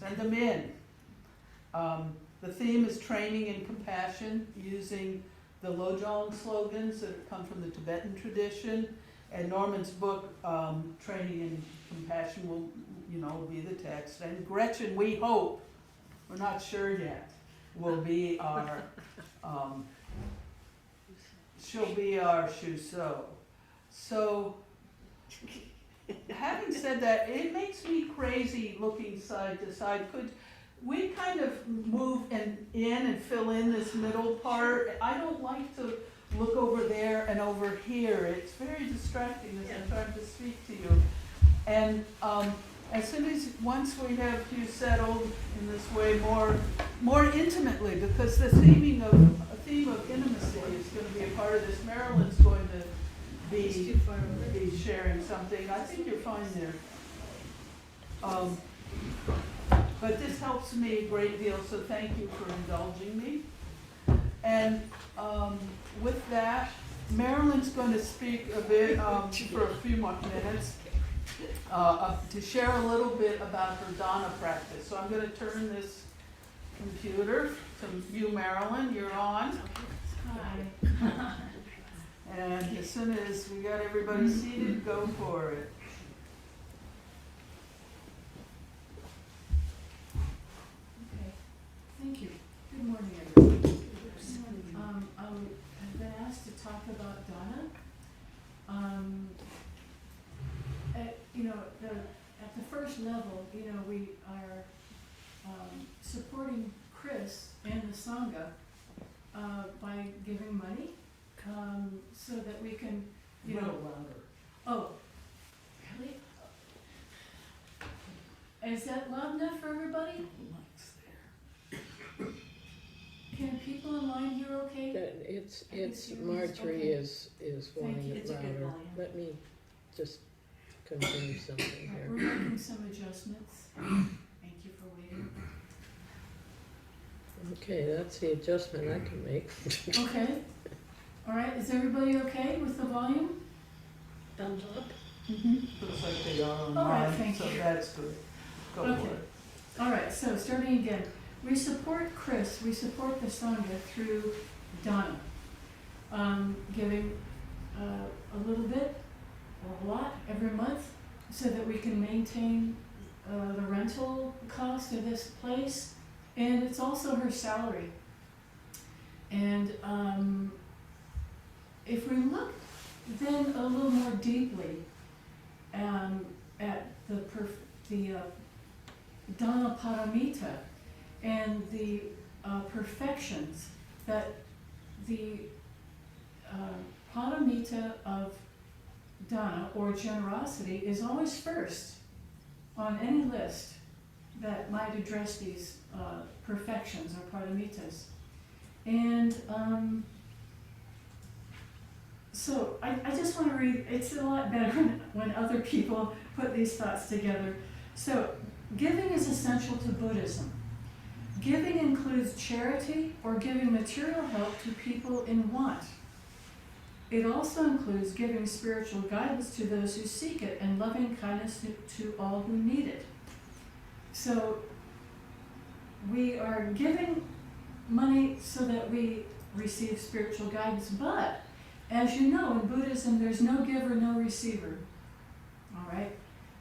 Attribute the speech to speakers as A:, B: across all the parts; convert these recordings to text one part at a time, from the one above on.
A: Send them in. The theme is training and compassion, using the Lojong slogans that come from the Tibetan tradition. And Norman's book, Training and Compassion, will be the text. And Gretchen, we hope, we're not sure yet, will be our, she'll be our Shuso. So, having said that, it makes me crazy looking side to side. Could we kind of move in and fill in this middle part? I don't like to look over there and over here. It's very distracting as I'm trying to speak to you. And as soon as, once we have you settled in this way more intimately, because the theme of intimacy is going to be a part of this. Marilyn's going to be sharing something. I think you're fine there. But this helps me a great deal, so thank you for indulging me. And with that, Marilyn's going to speak a bit for a few more minutes to share a little bit about her dana practice. So I'm going to turn this computer to you, Marilyn. You're on.
B: Hi.
A: And as soon as we got everybody seated, go for it.
B: Okay. Thank you. Good morning, everyone. I've been asked to talk about dana. At the first level, we are supporting Chris and the Sangha by giving money. So that we can,
A: A little louder.
B: Oh, really? Is that loud enough for everybody? Can people online hear okay?
C: It's Marjorie is wanting it
B: It's a good
C: louder.
B: volume.
C: Let me just confirm something
B: We're
C: here.
B: making some adjustments. Thank you for waiting.
C: Okay, that's the adjustment I can make.
B: Okay. All right. Is everybody okay with the volume?
C: Thumbs up.
A: Looks like they are online,
B: All right, thank
A: so
B: you.
A: that's good. Go
B: Okay.
A: for it.
B: All right. So starting again, we support Chris. We support the Sangha through dana, giving a little bit or a lot every month, so that we can maintain the rental cost of this place, and it's also her salary. And if we look then a little more deeply at the dana paramita and the perfections that the paramita of dana or generosity is always first on any list that might address these perfections or paramitas. And so I just want to read, it's a lot better when other people put these thoughts together. So giving is essential to Buddhism. Giving includes charity or giving material help to people in want. It also includes giving spiritual guidance to those who seek it and loving kindness to all who need it. So we are giving money so that we receive spiritual guidance, but as you know, in Buddhism, there's no giver, no receiver. All right?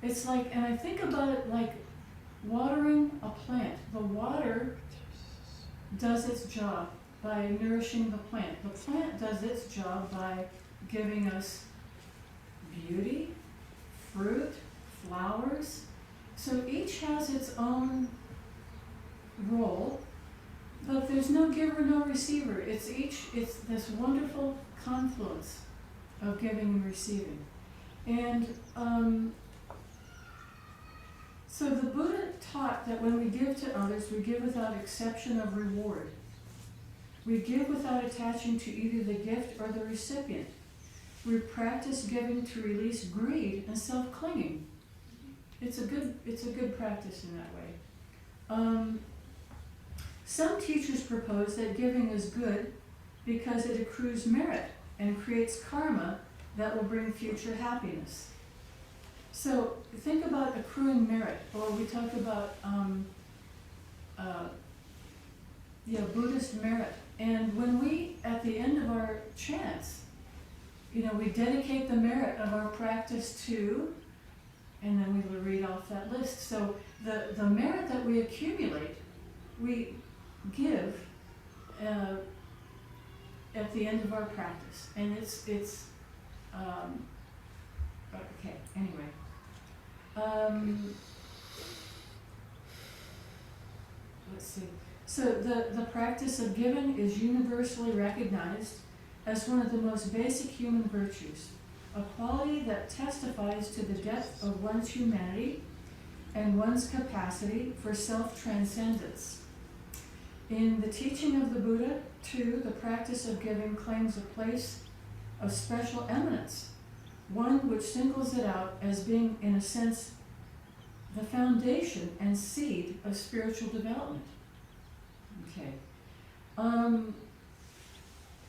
B: It's like, and I think about it like watering a plant. The water does its job by nourishing the plant. The plant does its job by giving us beauty, fruit, flowers. So each has its own role, but there's no giver, no receiver. It's this wonderful confluence of giving and receiving. And so the Buddha taught that when we give to others, we give without exception of reward. We give without attaching to either the gift or the recipient. We practice giving to release greed and self-clinging. It's a good practice in that way. Some teachers propose that giving is good because it accrues merit and creates karma that will bring future happiness. So think about accruing merit, or we talk about Buddhist merit. And when we, at the end of our chants, we dedicate the merit of our practice to, and then we will read off that list. So the merit that we accumulate, we give at the end of our practice. And it's okay, anyway. Let's see. So the practice of giving is universally recognized as one of the most basic human virtues, a quality that testifies to the depth of one's humanity and one's capacity for self-transcendence. In the teaching of the Buddha, too, the practice of giving claims a place of special eminence, one which singles it out as being, in a sense, the foundation and seed of spiritual development. Okay.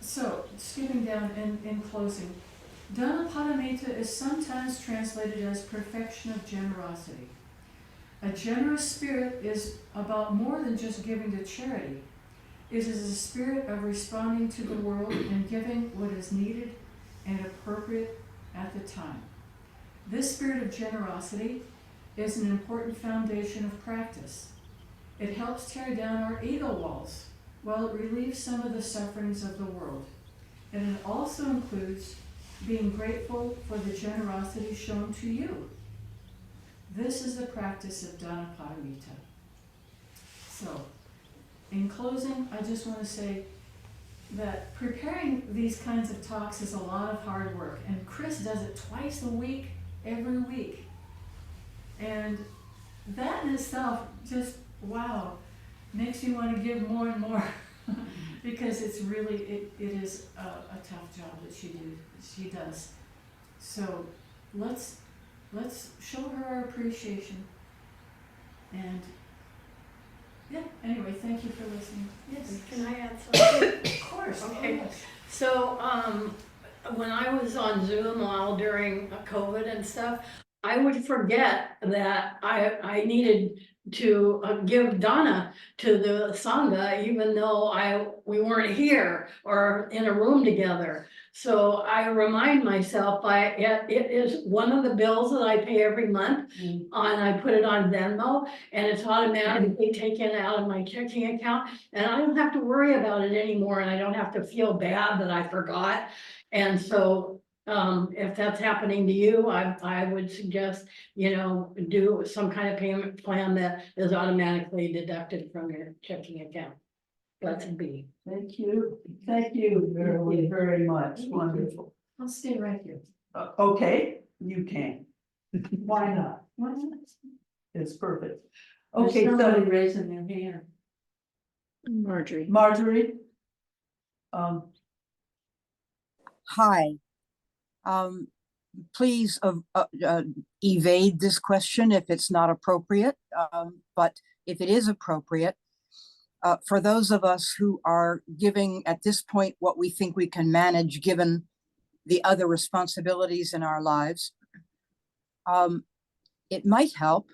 B: So, skipping down in closing, Dhanapadamita is sometimes translated as perfection of generosity. A generous spirit is about more than just giving to charity. It is a spirit of responding to the world and giving what is needed and appropriate at the time. This spirit of generosity is an important foundation of practice. It helps tear down our ego walls, while it relieves some of the sufferings of the world. And it also includes being grateful for the generosity shown to you. This is the practice of Dhanapadamita. So, in closing, I just want to say that preparing these kinds of talks is a lot of hard work, and Chris does it twice a week, every week. And that in itself just, wow, makes you want to give more and more because it's really, it is a tough job that she does. So let's show her our appreciation. And yeah, anyway, thank you for listening. Yes.
C: Can I add something?
B: Of course.
C: Okay.
B: Yes.
C: So, when I was on Zoom all during COVID and stuff, I would forget that I needed to give Donna to the Sangha, even though we weren't here or in a room together. So I remind myself, it is one of the bills that I pay every month, and I put it on Venmo, and it's automatically taken out of my checking account, and I don't have to worry about it anymore, and I don't have to feel bad that I forgot. And so if that's happening to you, I would suggest, do some kind of payment plan that is automatically deducted from your checking account. Blessed be.
A: Thank you. Thank you very, very much. Wonderful.
B: I'll stay right here.
A: Okay, you can. Why not?
B: Why not?
A: It's perfect.
B: There's
A: Okay,
B: somebody
A: so
B: raising their hand.
A: Marjorie.
D: Hi. Please evade this question if it's not appropriate, but if it is appropriate, for those of us who are giving at this point what we think we can manage given the other responsibilities in our lives, it might help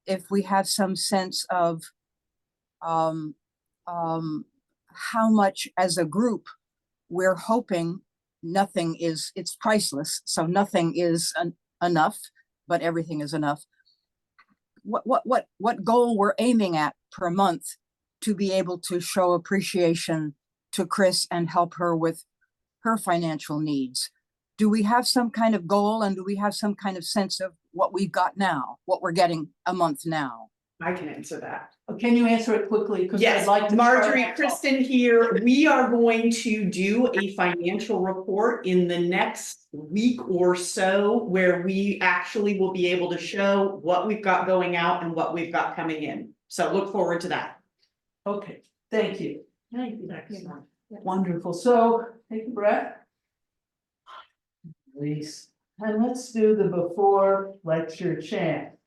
D: if we have some sense of how much as a group we're hoping. It's priceless, so nothing is enough, but everything is enough. What goal we're aiming at per month to be able to show appreciation to Chris and help her with her financial needs? Do we have some kind of goal, and do we have some kind of sense of what we've got now, what we're getting a month now?
E: I can answer that.
A: Can you answer it quickly? 'Cause I'd
E: Yes,
A: like to
E: Marjorie,
A: try-
E: Kristen here. We are going to do a financial report in the next week or so where we actually will be able to show what we've got going out and what we've got coming in. So look forward to that.
A: Okay, thank you.
B: Thank you.
A: Excellent. Wonderful. So take a breath. Release. And let's do the before lecture chant.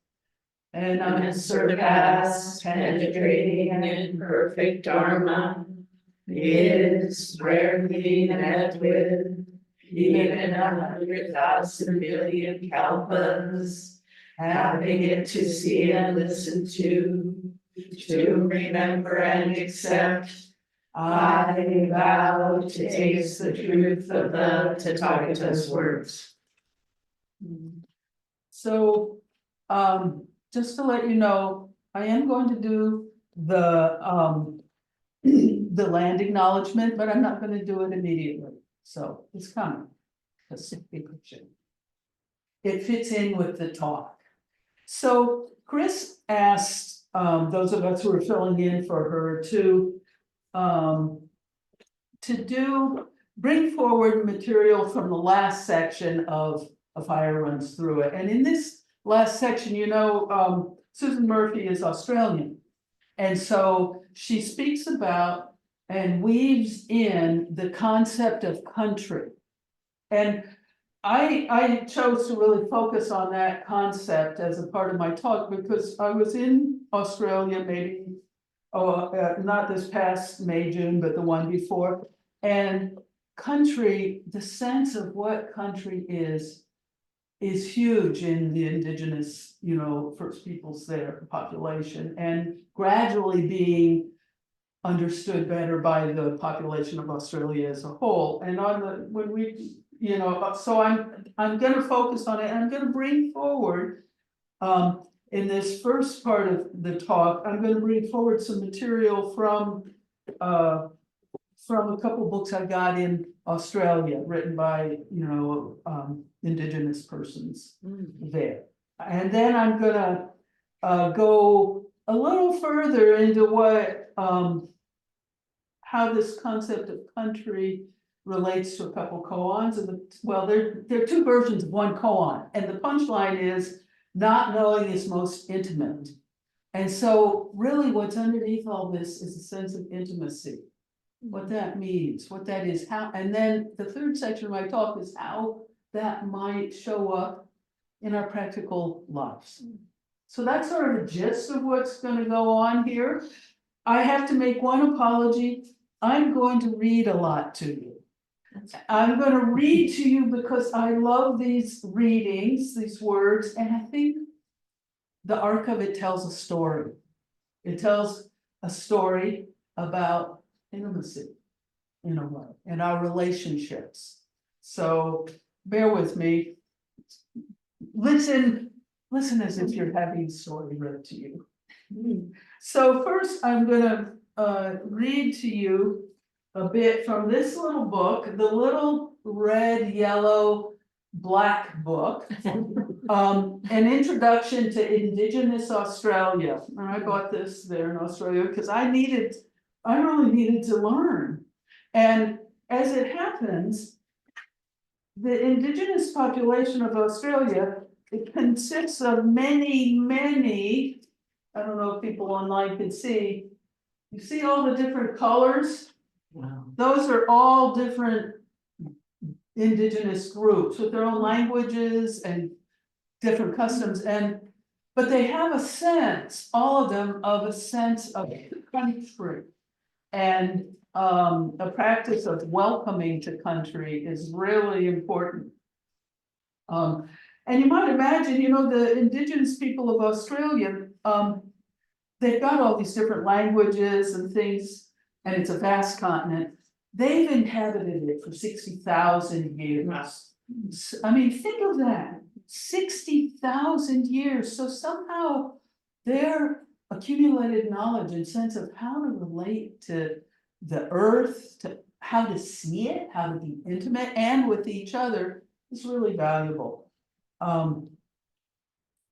A: And unsurpassed, penetrating and perfect Dharma is rarely met with, even 100,000 million kalpas, having it to see and listen to to remember and accept. I vow to taste the truth of the Tathagata's words. So, just to let you know, I am going to do the land acknowledgement, but I'm not gonna do it immediately, so it's coming. It fits in with the talk. So Chris asked, those of us who are filling in for her bring forward material from the last section of A Fire Runs Through It. And in this last section, Susan Murphy is Australian. And so she speaks about and weaves in the concept of country. And I chose to really focus on that concept as a part of my talk because I was in Australia maybe, not this past May, June, but the one before. And country, the sense of what country is huge in the indigenous, First Peoples there population, and gradually being understood better by the population of Australia as a whole. And so I'm gonna focus on it, and I'm gonna bring forward, in this first part of the talk, I'm gonna bring forward some material from a couple books I got in Australia, written by, indigenous persons there. And then I'm gonna go a little further into what, how this concept of country relates to a couple koans. And there are two versions of one koan, and the punchline is not knowing is most intimate. And so really what's underneath all this is a sense of intimacy, what that means, what that is, how, and then the third section of my talk is how that might show up in our practical lives. So that's sort of the gist of what's going to go on here. I have to make one apology. I'm going to read a lot to you. I'm going to read to you because I love these readings, these words, and I think the arc of it tells a story. It tells a story about intimacy in a way, and our relationships. So bear with me. Listen as if you're having a story read to you. So first I'm gonna read to you a bit from this little book, the little red, yellow, black book. An introduction to Indigenous Australia. And I bought this there in Australia because I really needed to learn. And as it happens, the Indigenous population of Australia, it consists of many, I don't know if people online can see, you see all the different colors?
E: Wow.
A: Those are all different indigenous groups with their own languages and different customs, but they have a sense, all of them, of a sense of country. And a practice of welcoming to country is really important. And you might imagine, the indigenous people of Australia, they've got all these different languages and things, and it's a vast continent. They've inhabited it for 60,000 years. I mean, think of that, 60,000 years. So somehow their accumulated knowledge and sense of how to relate to the earth, to how to see it, how to be intimate and with each other is really valuable. And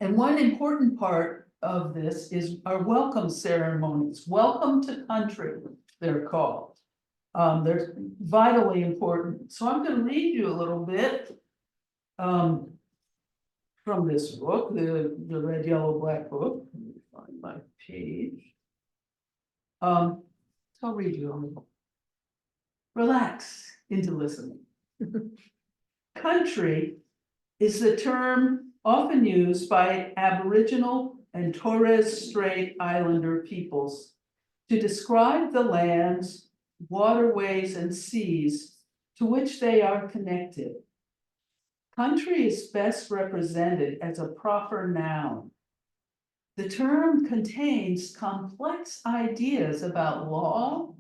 A: one important part of this is our welcome ceremonies. Welcome to country, they're called. They're vitally important. So I'm going to read you a little bit from this book, the red, yellow, black book. Let me find my page. So I'll read you a little. Relax into listening. Country is the term often used by Aboriginal and Torres Strait Islander peoples to describe the lands, waterways, and seas to which they are connected. Country is best represented as a proper noun. The term contains complex ideas about law,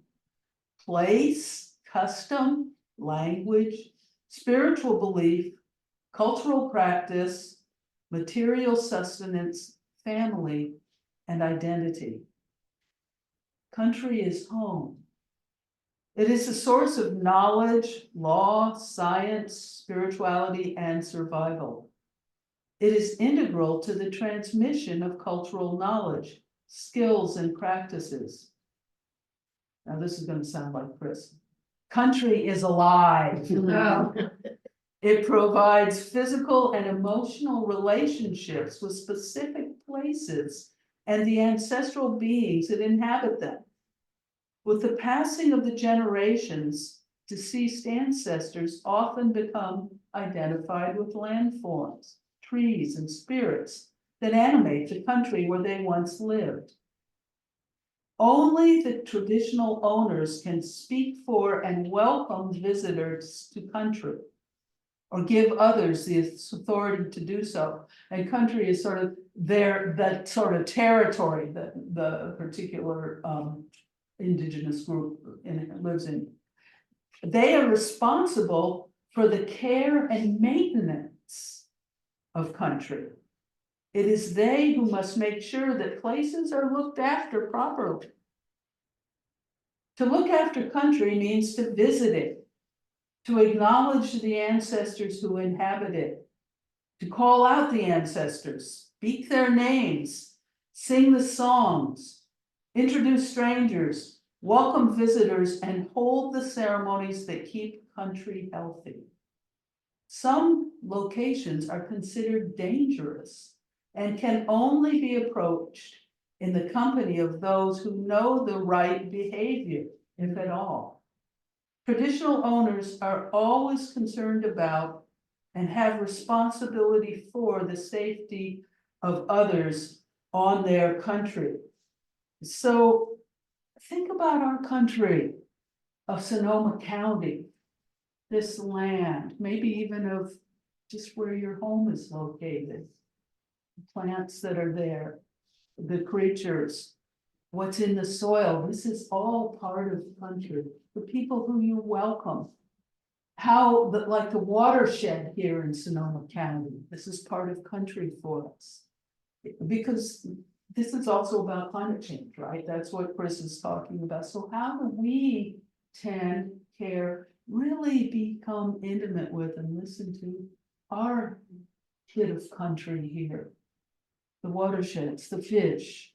A: place, custom, language, spiritual belief, cultural practice, material sustenance, family, and identity. Country is home. It is a source of knowledge, law, science, spirituality, and survival. It is integral to the transmission of cultural knowledge, skills, and practices. Now, this is going to sound like Chris. Country is alive. It provides physical and emotional relationships with specific places and the ancestral beings that inhabit them. With the passing of the generations, deceased ancestors often become identified with landforms, trees, and spirits that animate the country where they once lived. Only the traditional owners can speak for and welcome visitors to country, or give others the authority to do so. And country is sort of that sort of territory that the particular indigenous group lives in. They are responsible for the care and maintenance of country. It is they who must make sure that places are looked after properly. To look after country means to visit it, to acknowledge the ancestors who inhabit it, to call out the ancestors, speak their names, sing the songs, introduce strangers, welcome visitors, and hold the ceremonies that keep country healthy. Some locations are considered dangerous and can only be approached in the company of those who know the right behavior, if at all. Traditional owners are always concerned about and have responsibility for the safety of others on their country. So think about our country of Sonoma County, this land, maybe even of just where your home is located, plants that are there, the creatures, what's in the soil. This is all part of the country. The people who you welcome. How, like the watershed here in Sonoma County, this is part of country for us. Because this is also about climate change, right? That's what Chris is talking about. So how do we tend, care, really become intimate with and listen to our bit of country here? The watersheds, the fish,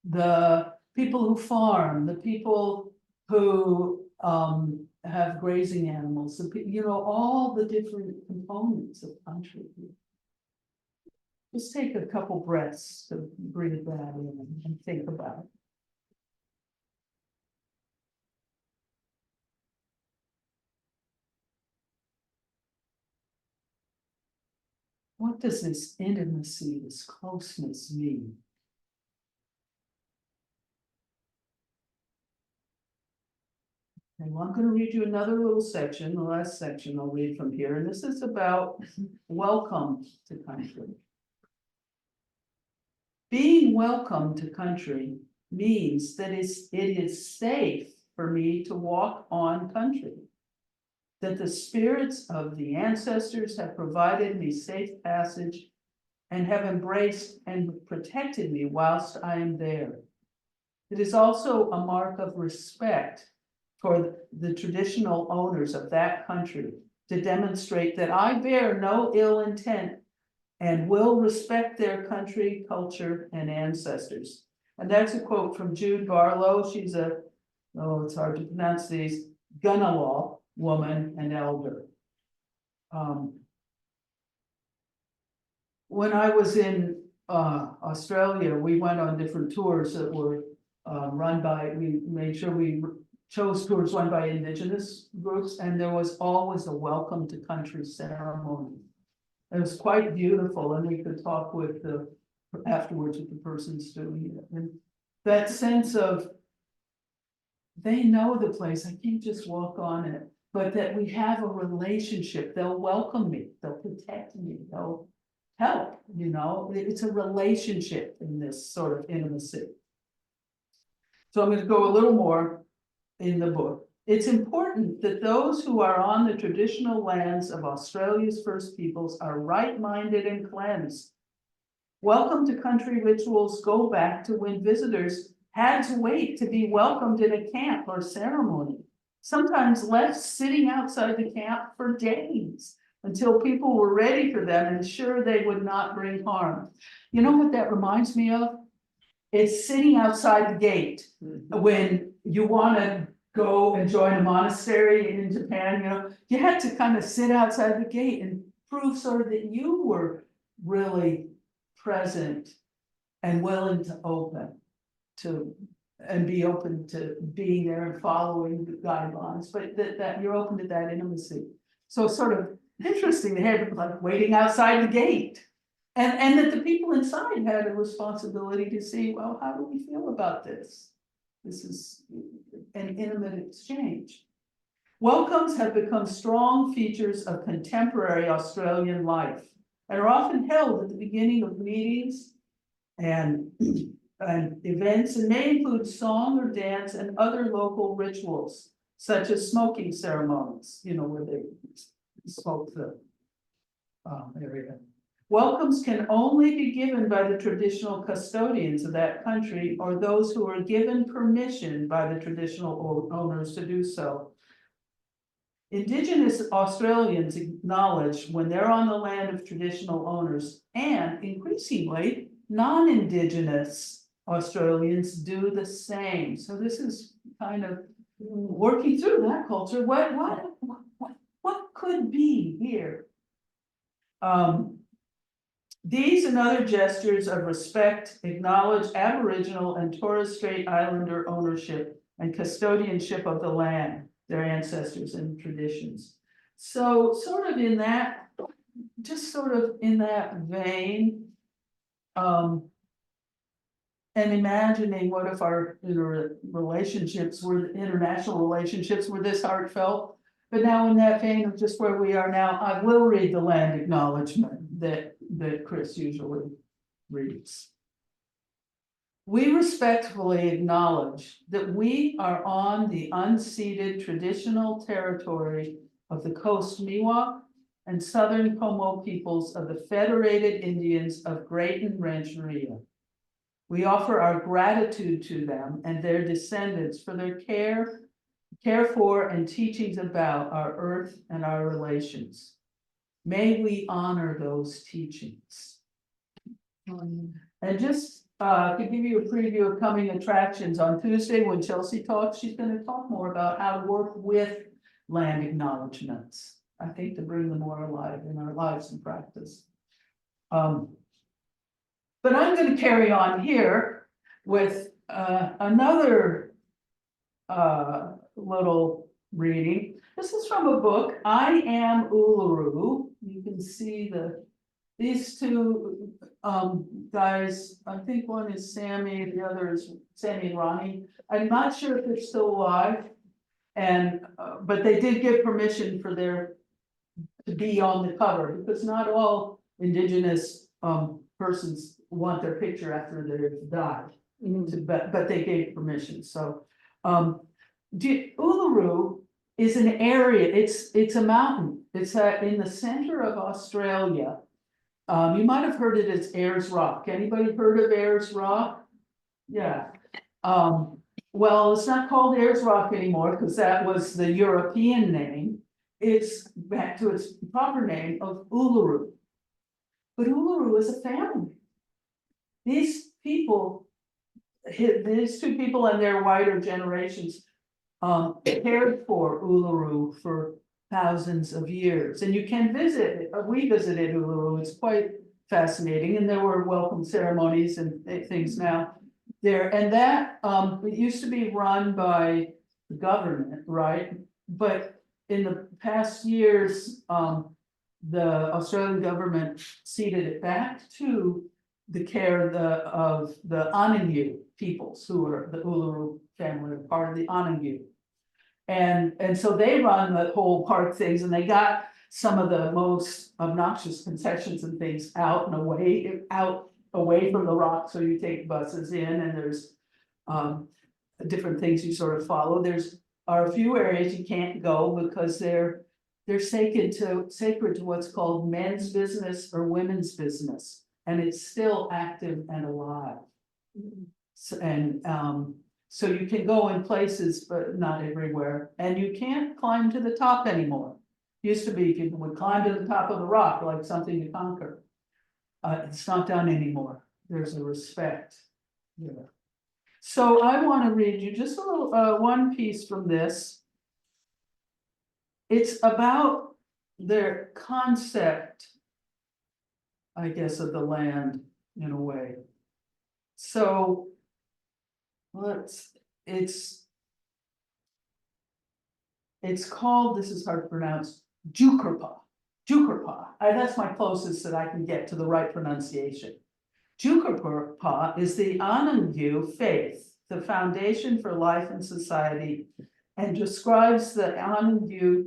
A: the people who farm, the people who have grazing animals, all the different components of country. Just take a couple breaths to breathe that in and think about it. What does this intimacy, this closeness mean? Okay, well, I'm going to read you another little section, the last section I'll read from here, and this is about welcome to country. Being welcome to country means that it is safe for me to walk on country, that the spirits of the ancestors have provided me safe passage and have embraced and protected me whilst I am there. It is also a mark of respect for the traditional owners of that country to demonstrate that I bear no ill intent and will respect their country, culture, and ancestors. And that's a quote from Jude Barlow. She's it's hard to pronounce these, Gunnawal woman and elder. When I was in Australia, we went on different tours that were we made sure we chose tours run by Indigenous groups, and there was always a welcome to country ceremony. It was quite beautiful, and we could talk with afterwards with the persons doing it. And that sense of they know the place, I can't just walk on it, but that we have a relationship. They'll welcome me, they'll protect me, they'll help, it's a relationship in this sort of intimacy. So I'm gonna go a little more in the book. It's important that those who are on the traditional lands of Australia's First Peoples are right-minded and cleansed. Welcome to country rituals go back to when visitors had to wait to be welcomed in a camp or ceremony, sometimes left sitting outside the camp for days until people were ready for them and sure they would not bring harm. You know what that reminds me of? It's sitting outside the gate when you want to go and join a monastery in Japan, you had to kind of sit outside the gate and prove sort of that you were really present and willing to open to and be open to being there and following the guidelines, but that you're open to that intimacy. So sort of interesting, they had like waiting outside the gate. And that the people inside had a responsibility to see, well, how do we feel about this? This is an intimate exchange. Welcomes have become strong features of contemporary Australian life and are often held at the beginning of meetings and events, and may include song or dance and other local rituals, such as smoking ceremonies, where they smoke the area. Welcomes can only be given by the traditional custodians of that country or those who are given permission by the traditional owners to do so. Indigenous Australians acknowledge when they're on the land of traditional owners, and increasingly, non-Indigenous Australians do the same. So this is kind of working through that culture. What could be here? These and other gestures of respect acknowledge Aboriginal and Torres Strait Islander ownership and custodianship of the land, their ancestors and traditions. So sort of in that, just sort of in that vein, and imagining what if our relationships were, international relationships were this heartfelt. But now in that vein of just where we are now, I will read the land acknowledgement that Chris usually reads. We respectfully acknowledge that we are on the unceded traditional territory of the Coast Miwok and Southern Pomo peoples of the Federated Indians of Great and Rancheria. We offer our gratitude to them and their descendants for their care for and teachings about our earth and our relations. May we honor those teachings. And just to give you a preview of coming attractions, on Tuesday when Chelsea talks, she's going to talk more about how to work with land acknowledgements. I think to bring them more alive in our lives and practice. But I'm going to carry on here with another little reading. This is from a book, I Am Uluru. You can see these two guys, I think one is Sammy, the other is Sammy and Ronnie. I'm not sure if they're still alive, and but they did give permission for to be on the cover, because not all Indigenous persons want their picture after they've died. But they gave permission. So Uluru is an area, it's a mountain. It's in the center of Australia. You might have heard it as Ayers Rock. Anybody heard of Ayers Rock? Yeah. Well, it's not called Ayers Rock anymore because that was the European name. It's back to its proper name of Uluru. But Uluru is a family. These people, these two people and their wider generations cared for Uluru for thousands of years. And you can visit, we visited Uluru, it's quite fascinating, and there were welcome ceremonies and things now there. And that, it used to be run by the government, right? But in the past years, the Australian government ceded it back to the care of the Anangu peoples, who are the Uluru family, part of the Anangu. And so they run the whole park things, and they got some of the most obnoxious concessions and things out and away from the rock, so you take buses in and there's. Different things you sort of follow, are a few areas you can't go because they're sacred to what's called men's business or women's business. And it's still active and alive. So you can go in places, but not everywhere, and you can't climb to the top anymore. Used to be people would climb to the top of the rock like something to conquer. It's not done anymore. There's a respect. Yeah. So I want to read you just a little, one piece from this. It's about their concept, I guess, of the land in a way. So it's called, this is hard to pronounce, Jukurpa. That's my closest that I can get to the right pronunciation. Jukurpa is the Anangu faith, the foundation for life and society, and describes the Anangu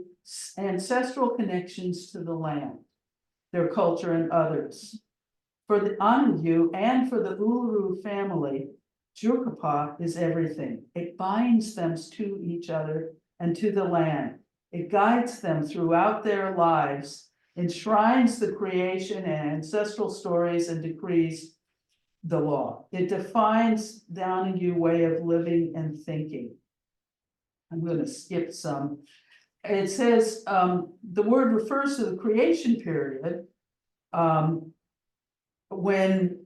A: ancestral connections to the land, their culture and others. For the Anangu and for the Uluru family, Jukurpa is everything. It binds them to each other and to the land. It guides them throughout their lives, enshrines the creation and ancestral stories and decrees the law. It defines the Anangu way of living and thinking. I'm going to skip some. It says the word refers to the creation period when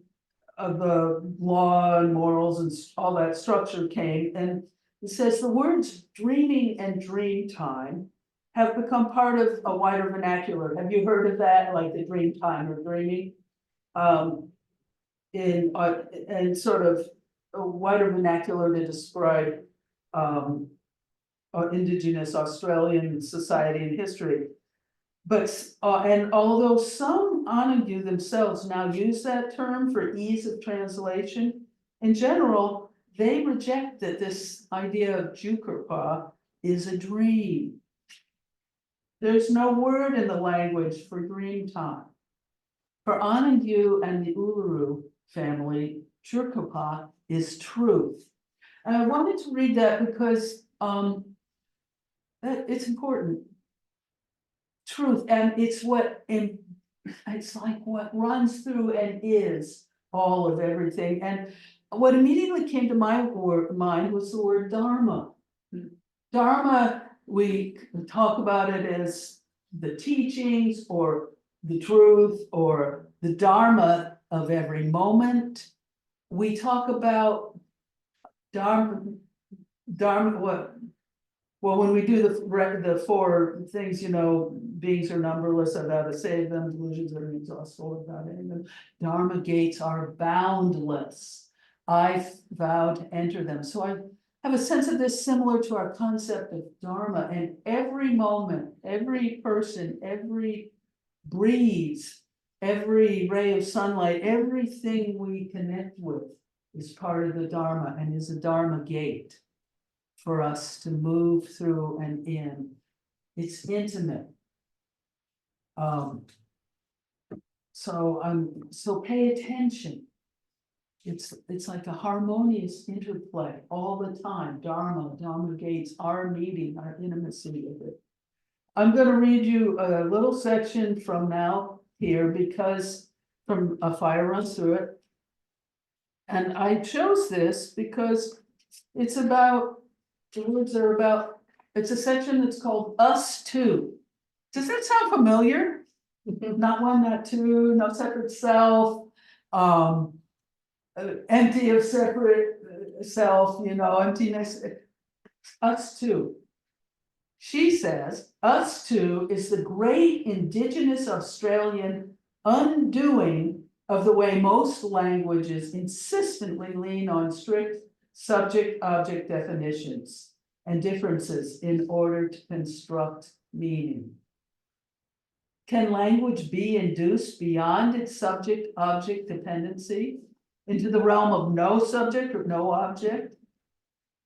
A: the law and morals and all that structure came. And it says the words dreaming and dream time have become part of a wider vernacular. Have you heard of that? Like the dream time or dreaming? And sort of a wider vernacular to describe Indigenous Australian society and history. But and although some Anangu themselves now use that term for ease of translation, in general, they reject that this idea of Jukurpa is a dream. There's no word in the language for dream time. For Anangu and the Uluru family, Jukurpa is truth. And I wanted to read that because it's important. Truth, and it's like what runs through and is all of everything. And what immediately came to my mind was the word Dharma. Dharma, we talk about it as the teachings or the truth or the Dharma of every moment. We talk about Dharma, what? Well, when we do the four things, beings are numberless, I vow to save them, delusions are inexhaustible without ending them. Dharma gates are boundless. I vow to enter them. So I have a sense of this similar to our concept of Dharma, and every moment, every person, every breeze, every ray of sunlight, everything we connect with is part of the Dharma and is a Dharma gate for us to move through and in. It's intimate. So pay attention. It's like a harmonious interplay all the time. Dharma gates, our meeting, our intimacy with it. I'm going to read you a little section from now here because from A Fire Runs Through It. And I chose this because it's about, the words are about, it's a section that's called Us Too. Does that sound familiar? Not one, not two, no separate self, empty of separate self, emptiness. Us too. She says, us too is the great Indigenous Australian undoing of the way most languages insistently lean on strict subject-object definitions and differences in order to construct meaning. Can language be induced beyond its subject-object dependency into the realm of no subject or no object?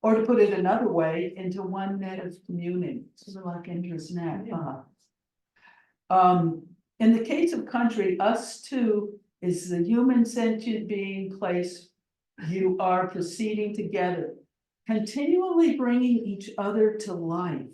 A: Or to put it another way, into one net of communing, sort of like interest net. In the case of country, us too is the human sentient being place. You are proceeding together, continually bringing each other to life.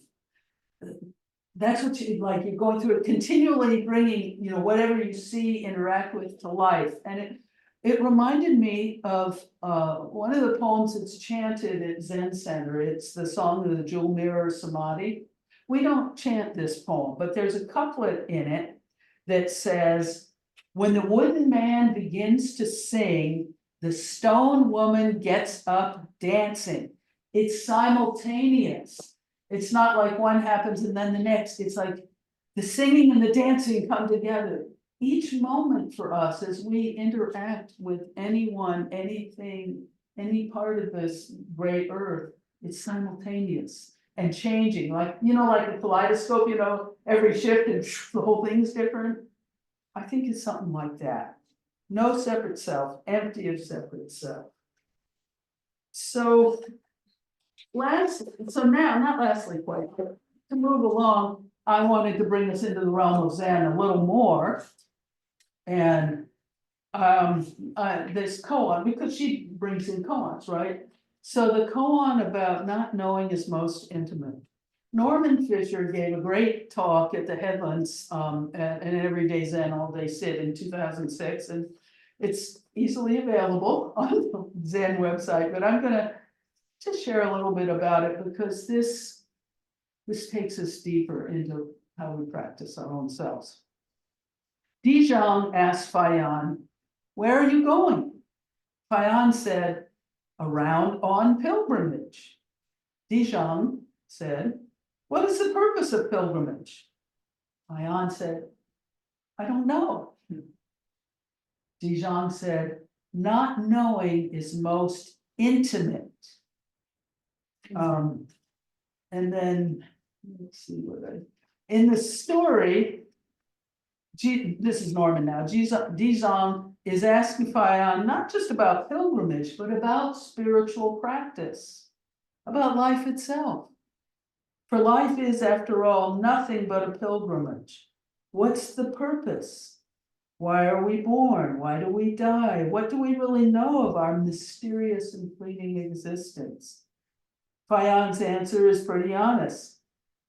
A: That's what you like, you're going through it, continually bringing, whatever you see, interact with to life. And it reminded me of one of the poems that's chanted at Zen Center. It's the song of the Jewel Mirror Samadhi. We don't chant this poem, but there's a couplet in it that says, when the wooden man begins to sing, the stone woman gets up dancing. It's simultaneous. It's not like one happens and then the next. It's like the singing and the dancing come together. Each moment for us as we interact with anyone, anything, any part of this great earth, it's simultaneous and changing. Like a kaleidoscope, every shift and the whole thing's different. I think it's something like that. No separate self, empty of separate self. So now, not lastly quite, but to move along, I wanted to bring us into the realm of Zen a little more. And this koan, because she brings in koans, right? So the koan about not knowing is most intimate. Norman Fisher gave a great talk at the Headlands, at an Everyday Zen All Day Sit in 2006, and it's easily available on the Zen website, but I'm gonna just share a little bit about it because this takes us deeper into how we practice our own selves. Dijong asked Fayan, "Where are you going?" Fayan said, "Around on pilgrimage." Dijong said, "What is the purpose of pilgrimage?" Fayan said, "I don't know." Dijong said, "Not knowing is most intimate." And then, let's see in the story, this is Norman now, Dijong is asking Fayan not just about pilgrimage, but about spiritual practice, about life itself. For life is, after all, nothing but a pilgrimage. What's the purpose? Why are we born? Why do we die? What do we really know of our mysterious and fleeting existence? Fayan's answer is pretty honest.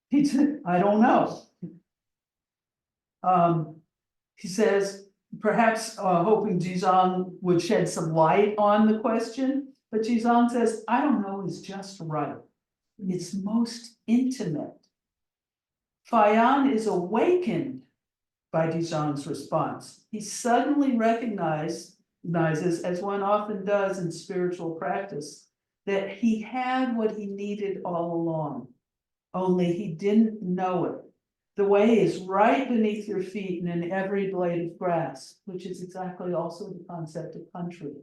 A: He said, "I don't know." He says, perhaps hoping Jizong would shed some light on the question, but Jizong says, "I don't know is just right. It's most intimate." Fayan is awakened by Dijong's response. He suddenly recognizes, as one often does in spiritual practice, that he had what he needed all along, only he didn't know it. The way is right beneath your feet and in every blade of grass, which is exactly also the concept of country.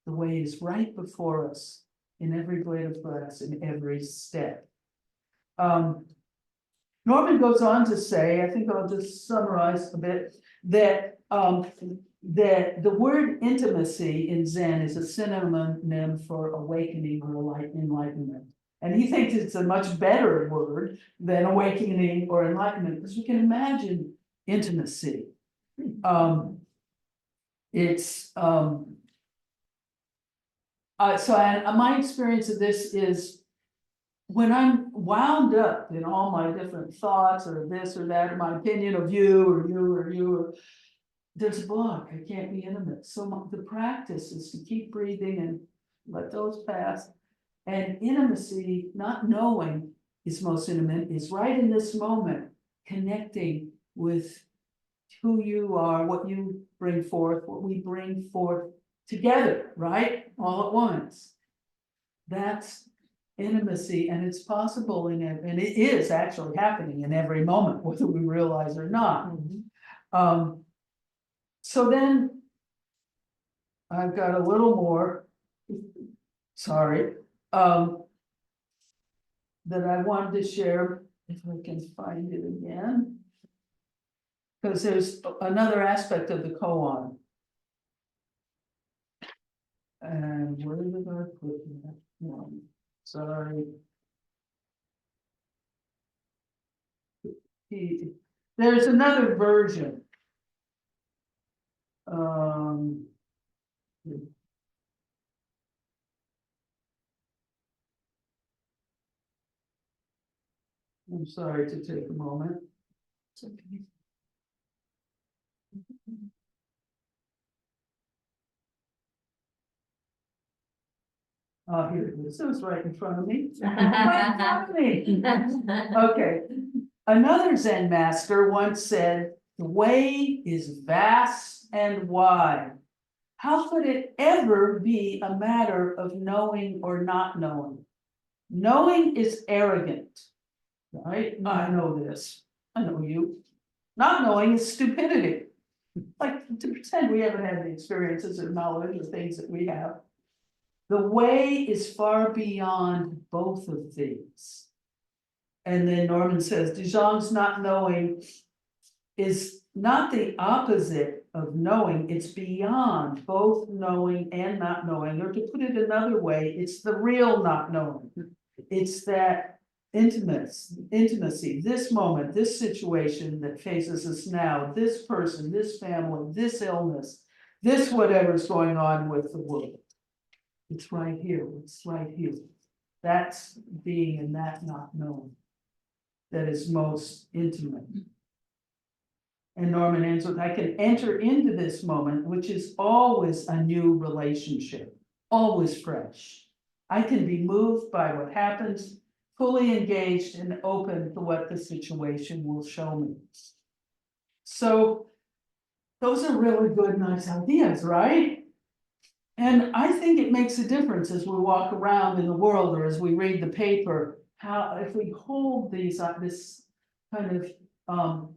A: The way is right before us in every blade of grass, in every step. Norman goes on to say, I think I'll just summarize a bit, that the word intimacy in Zen is a synonym for awakening or enlightenment. And he thinks it's a much better word than awakening or enlightenment, because we can imagine intimacy. My experience of this is when I'm wound up in all my different thoughts or this or that, or my opinion of you, there's a block. I can't be intimate. So the practice is to keep breathing and let those pass. And intimacy, not knowing is most intimate, is right in this moment, connecting with who you are, what you bring forth, what we bring forth together, right? All at once. That's intimacy, and it's possible and it is actually happening in every moment, whether we realize or not. So then I've got a little more, sorry, that I wanted to share, if I can find it again. Because there's another aspect of the koan. And where did I put that one? Sorry. There's another version. I'm sorry to take a moment. Here it is. It was right in front of me. Right in front of me. Okay. Another Zen master once said, "The way is vast and wide. How could it ever be a matter of knowing or not knowing? Knowing is arrogant, right? I know this. I know you. Not knowing is stupidity. Like to pretend we haven't had the experiences or knowledge of things that we have. The way is far beyond both of these." And then Norman says, Dijon's not knowing is not the opposite of knowing, it's beyond both knowing and not knowing, or to put it another way, it's the real not knowing. It's that intimacy, this moment, this situation that faces us now, this person, this family, this illness, this whatever's going on with the world. It's right here, it's right here. That's being in that not knowing that is most intimate. And Norman ends with, I can enter into this moment, which is always a new relationship, always fresh. I can be moved by what happens, fully engaged and open to what the situation will show me. So those are really good, nice ideas, right? And I think it makes a difference as we walk around in the world or as we read the paper, how if we hold these, this kind of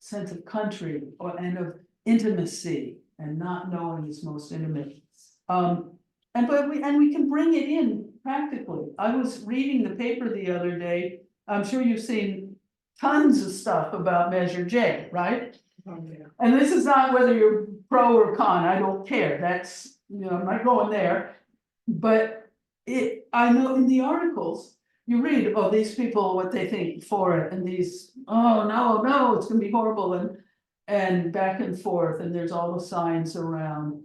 A: sense of country and of intimacy and not knowing is most intimate. But we can bring it in practically. I was reading the paper the other day. I'm sure you've seen tons of stuff about Measure J, right? And this is not whether you're pro or con, I don't care. That's, I'm not going there. But I know in the articles, you read, oh, these people, what they think for it, and these, oh, no, it's gonna be horrible, and back and forth, and there's all the signs around.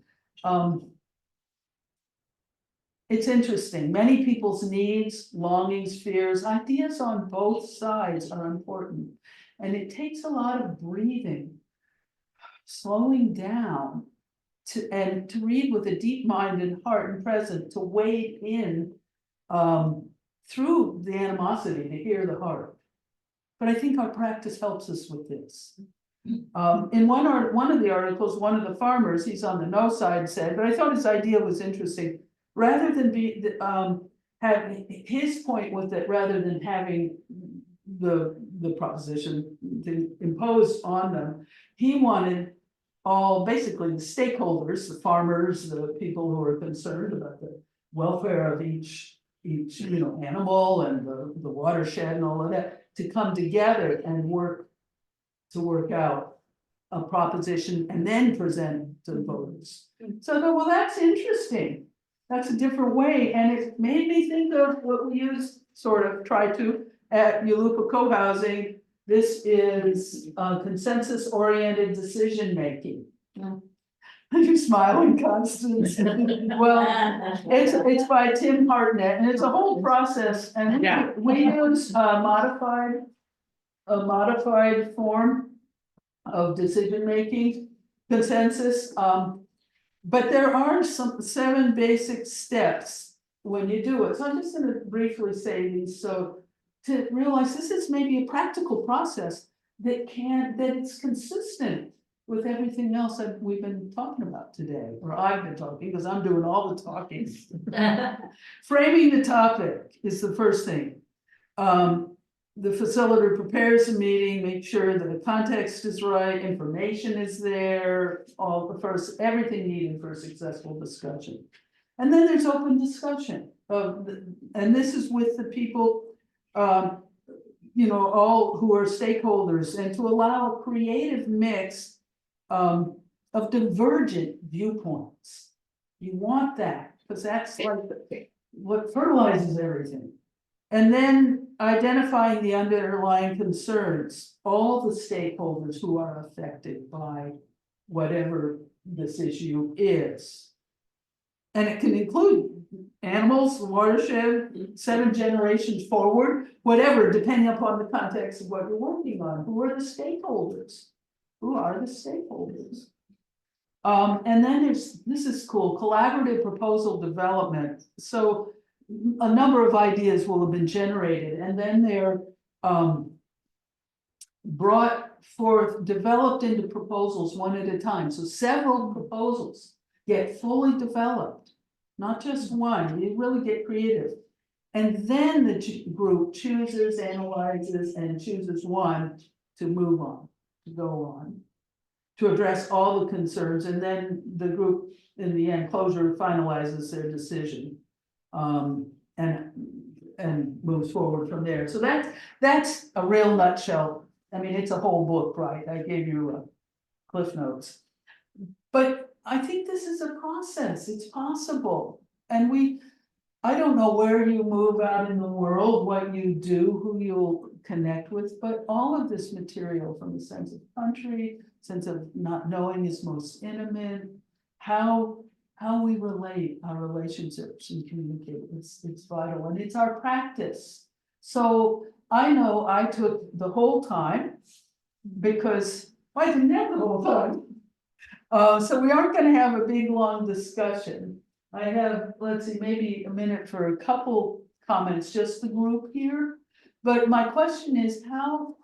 A: It's interesting, many people's needs, longings, fears, ideas on both sides are important. And it takes a lot of breathing, slowing down, to read with a deep mind and heart and present, to wade in through the animosity to hear the heart. But I think our practice helps us with this. In one of the articles, one of the farmers, he's on the no side, said, but I thought his idea was interesting. Rather than have his point was that rather than having the proposition imposed on them, he wanted basically the stakeholders, the farmers, the people who are concerned about the welfare of each animal and the watershed and all of that, to come together and work out a proposition and then present to the voters. So I thought, well, that's interesting. That's a different way. And it made me think of what we try to at Yulupa Co-housing. This is consensus-oriented decision-making. You're smiling, Constance. Well, it's by Tim Hartnett, and it's a whole process. And we use a modified form of decision-making, consensus. But there are 7 basic steps when you do it. So I'm just going to briefly say these. So to realize this is maybe a practical process that it's consistent with everything else that we've been talking about today, or I've been talking because I'm doing all the talking. Framing the topic is the first thing. The facilitator prepares a meeting, make sure that the context is right, information is there, everything needed for a successful discussion. And then there's open discussion and this is with the people, all who are stakeholders, and to allow a creative mix of divergent viewpoints. You want that, because that's like what fertilizes everything. And then identifying the underlying concerns, all the stakeholders who are affected by whatever this issue is. And it can include animals, watershed, 7 generations forward, whatever, depending upon the context of what you're working on. Who are the stakeholders? Who are the stakeholders? And then this is cool, collaborative proposal development. So a number of ideas will have been generated, and then they're brought forth, developed into proposals one at a time. So several proposals get fully developed, not just one. You really get creative. And then the group chooses, analyzes, and chooses one to move on, to go on, to address all the concerns, and then the group in the end closure finalizes their decision. And moves forward from there. So that's a real nutshell. I mean, it's a whole book, right? I gave you Cliff Notes. But I think this is a process. It's possible. And I don't know where you move out in the world, what you do, who you'll connect with, but all of this material from the sense of country, sense of not knowing is most intimate, how we relate, our relationships and communicate, it's vital, and it's our practice. So I know I took the whole time because I didn't have the whole time. So we aren't gonna have a big, long discussion. I have, let's see, maybe a minute for a couple comments, just the group here. But my question is, how